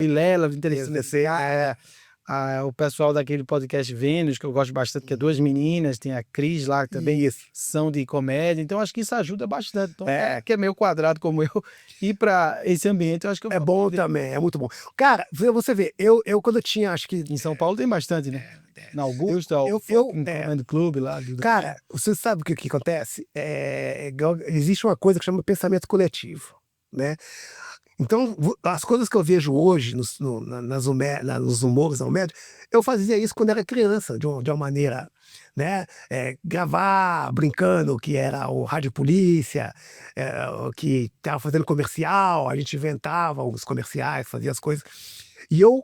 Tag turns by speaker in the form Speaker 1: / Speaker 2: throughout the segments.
Speaker 1: Vilela, interessante. O pessoal daquele podcast Vênus, que eu gosto bastante, que é duas meninas, tem a Cris lá, que também são de comédia, então acho que isso ajuda bastante. Então, que é meio quadrado como eu, ir para esse ambiente, eu acho que eu
Speaker 2: bom também, é muito bom. Cara, você vê, eu quando eu tinha, acho que...
Speaker 1: Em São Paulo tem bastante, né? Na Augusta, o Comedy Club lá.
Speaker 2: Cara, você sabe o que acontece? Existe uma coisa que chama pensamento coletivo, né? Então, as coisas que eu vejo hoje nos humores da Média, eu fazia isso quando era criança, de uma maneira, né? Gravar brincando, que era o Rádio Polícia, que estava fazendo comercial, a gente inventava os comerciais, fazia as coisas. E eu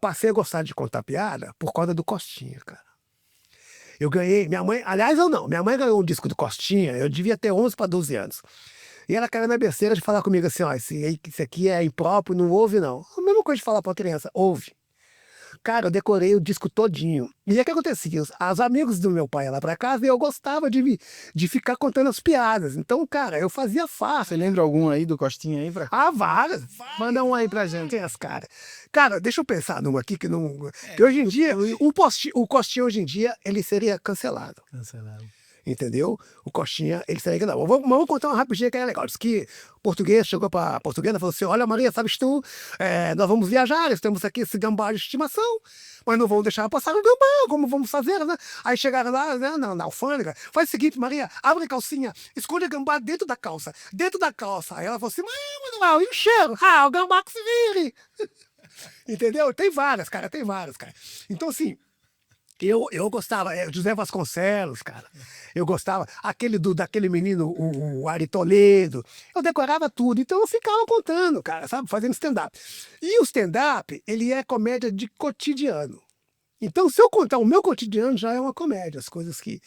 Speaker 2: passei a gostar de contar piada por causa do Costinha, cara. Eu ganhei, minha mãe ganhou um disco do Costinha, eu devia ter 11 para 12 anos. E ela caiu na besteira de falar comigo assim, ó, esse aqui é impróprio, não ouve não. A mesma coisa de falar pra criança, ouve. Cara, eu decorei o disco todinho. E o que acontecia? Os amigos do meu pai iam lá pra casa e eu gostava de ficar contando as piadas. Então, cara, eu fazia fácil.
Speaker 1: Você lembra algum aí do Costinha aí?
Speaker 2: Várias.
Speaker 1: Manda um aí pra gente.
Speaker 2: Cara, deixa eu pensar numa aqui que não... que hoje em dia, o Costinha hoje em dia, ele seria cancelado. Entendeu? O Costinha, ele seria cancelado. Vamos contar uma rapidinha que é legal. Diz que o português chegou pra portuguesa e falou assim, olha Maria, sabes tu, nós vamos viajar, nós temos aqui esse gambá de estimação, mas não vamos deixar passar o gambá, como vamos fazer, né? Aí chegaram lá, né, na alfândega, faz o seguinte, Maria, abre a calcinha, esconde o gambá dentro da calça. Aí ela falou assim, mas Manuel, e o cheiro? O gambá que se vire. Entendeu? Tem várias, cara. Então, assim, eu gostava, José Vasconcelos, cara. Eu gostava, daquele menino, o Ari Toledo. Eu decorava tudo, então eu ficava contando, cara, sabe? Fazendo stand-up. E o stand-up, ele é comédia de cotidiano. Então, se eu contar o meu cotidiano, já é uma comédia, as coisas que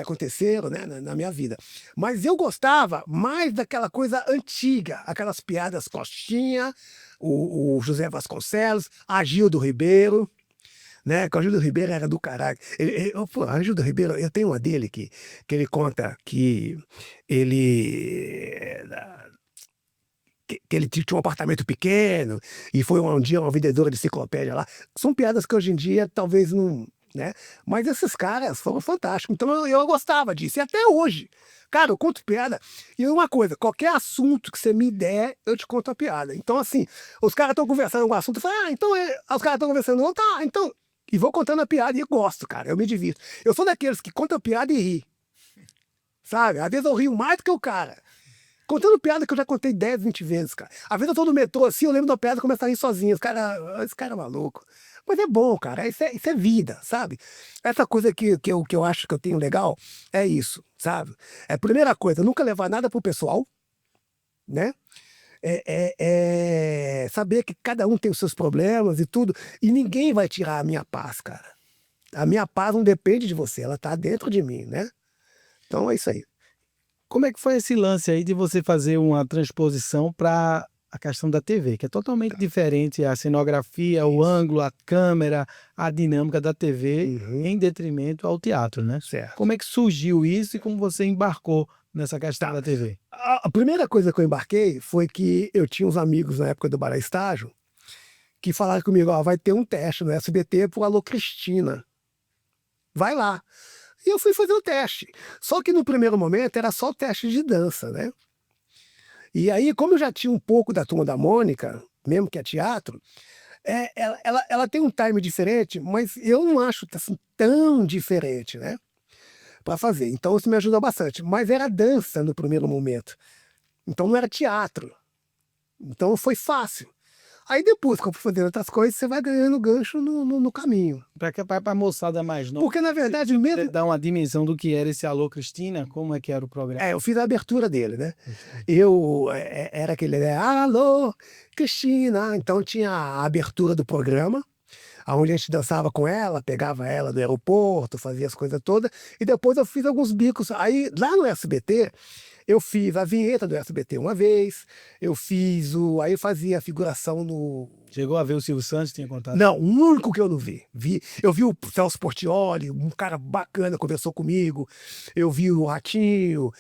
Speaker 2: aconteceram, né, na minha vida. Mas eu gostava mais daquela coisa antiga, aquelas piadas Costinha, o José Vasconcelos, Agildo Ribeiro, né? Que o Agildo Ribeiro era do caralho. Agildo Ribeiro, eu tenho uma dele que ele conta que ele... que ele tinha um apartamento pequeno e foi um dia uma vendedora de enciclopédia lá. São piadas que hoje em dia talvez não... né? Mas esses caras foram fantásticos. Então eu gostava disso. E até hoje. Cara, eu conto piada. E uma coisa, qualquer assunto que você me der, eu te conto a piada. Então, assim, os caras estão conversando um assunto, eu falo, então os caras estão conversando, não, tá, então... E vou contando a piada e eu gosto, cara, eu me divirto. Eu sou daqueles que contam a piada e ri. Sabe? Às vezes eu rio mais do que o cara. Contando piada que eu já contei 10, 20 vezes, cara. Às vezes eu tô no metrô assim, eu lembro da piada e começo a rir sozinho. Esse cara é maluco. Mas é bom, cara. Isso é vida, sabe? Essa coisa que eu acho que eu tenho legal é isso, sabe? Primeira coisa, nunca levar nada pro pessoal, né? Saber que cada um tem os seus problemas e tudo. E ninguém vai tirar a minha paz, cara. A minha paz não depende de você, ela tá dentro de mim, né? Então é isso aí.
Speaker 1: Como é que foi esse lance aí de você fazer uma transposição para a questão da TV, que é totalmente diferente a cenografia, o ângulo, a câmera, a dinâmica da TV, em detrimento ao teatro, né?
Speaker 2: Certo.
Speaker 1: Como é que surgiu isso e como você embarcou nessa questão da TV?
Speaker 2: A primeira coisa que eu embarquei foi que eu tinha uns amigos na época do Bará Estágio que falaram comigo, vai ter um teste no SBT pro Alô Cristina. Vai lá. E eu fui fazer o teste. Só que no primeiro momento era só o teste de dança, né? E aí, como eu já tinha um pouco da Turma da Mônica, mesmo que é teatro, ela tem um time diferente, mas eu não acho assim, tão diferente, né? Para fazer. Então isso me ajuda bastante. Mas era dança no primeiro momento. Então não era teatro. Então foi fácil. Aí depois, quando eu fui fazendo outras coisas, você vai ganhando gancho no caminho.
Speaker 1: Para a moçada mais nova.
Speaker 2: Porque, na verdade, mesmo...
Speaker 1: Dá uma dimensão do que era esse Alô Cristina, como é que era o programa?
Speaker 2: Eu fiz a abertura dele, né? Era aquele, né? Alô, Cristina. Então tinha a abertura do programa, onde a gente dançava com ela, pegava ela do aeroporto, fazia as coisas todas. E depois eu fiz alguns bicos. Aí, lá no SBT... eu fiz a vinheta do SBT uma vez, aí eu fazia a figuração no...
Speaker 1: Chegou a ver o Silvio Santos, tinha contato?
Speaker 2: Não, o único que eu não vi. Eu vi o Celso Portiolli, um cara bacana, conversou comigo. Eu vi o Ratinho,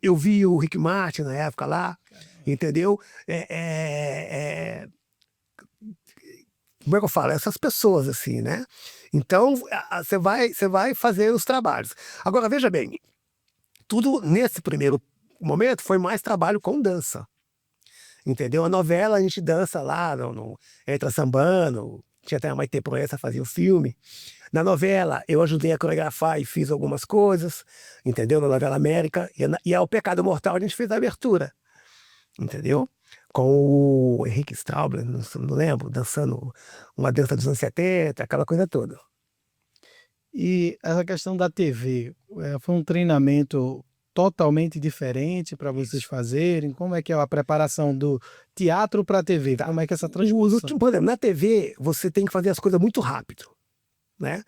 Speaker 2: eu vi o Rick Martin na época lá, entendeu? como é que eu falo? Essas pessoas, assim, né? Então, você vai fazer os trabalhos. Agora, veja bem, tudo nesse primeiro momento foi mais trabalho com dança. Entendeu? A novela a gente dança lá, entra sambando, tinha até a Maite Proença fazia o filme. Na novela, eu ajudei a coreografar e fiz algumas coisas, entendeu? Na novela América. E ao Pecado Mortal a gente fez a abertura, entendeu? Com o Henrique Straubler, não lembro, dançando uma dança dos anos 70, aquela coisa toda.
Speaker 1: E essa questão da TV, foi um treinamento totalmente diferente para vocês fazerem? Como é que é a preparação do teatro para a TV? Como é que é essa transposição?
Speaker 2: Por exemplo, na TV, você tem que fazer as coisas muito rápido, né?